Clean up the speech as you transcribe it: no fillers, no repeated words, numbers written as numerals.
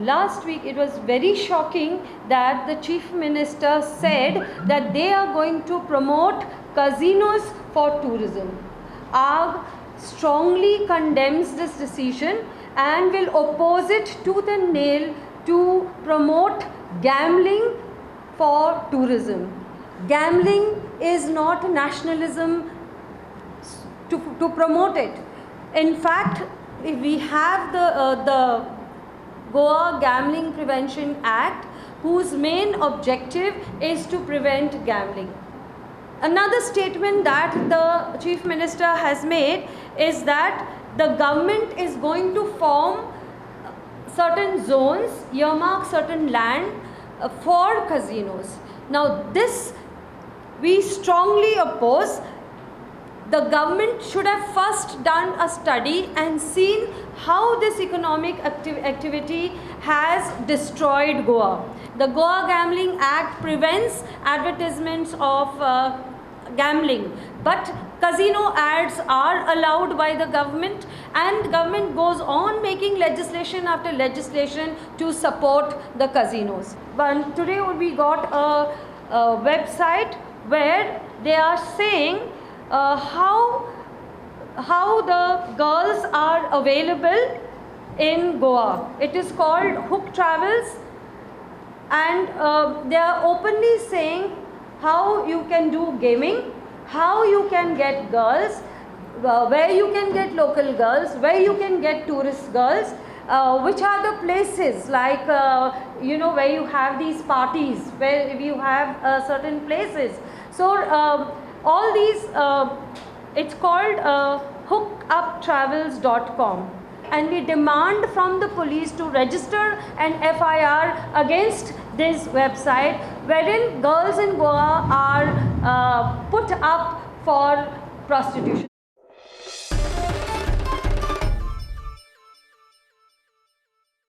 Last week it was very shocking that the Chief Minister said that they are going to promote casinos for tourism. AAAG strongly condemns this decision and will oppose it tooth and nail to promote gambling for tourism. Gambling is not nationalism to promote it. In fact, we have the Goa Gambling Prevention Act, whose main objective is to prevent gambling. Another statement that the Chief Minister has made is that the government is going to form certain zones, earmark certain land for casinos. Now this we strongly oppose. The government should have first done a study and seen how this economic activity has destroyed Goa. The Goa Gambling Act prevents advertisements of gambling, but casino ads are allowed by the government, and government goes on making legislation after legislation to support the casinos. But today we got a website where they are saying how the girls are available in Goa. It is called Hook Travels, and they are openly saying how you can do gaming, how you can get girls, where you can get local girls, where you can get tourist girls, which are the places like where you have these parties, where you have certain places. So all these, it's called hookuptravels.com, and we demand from the police to register an FIR against this website wherein girls in Goa are put up for prostitution.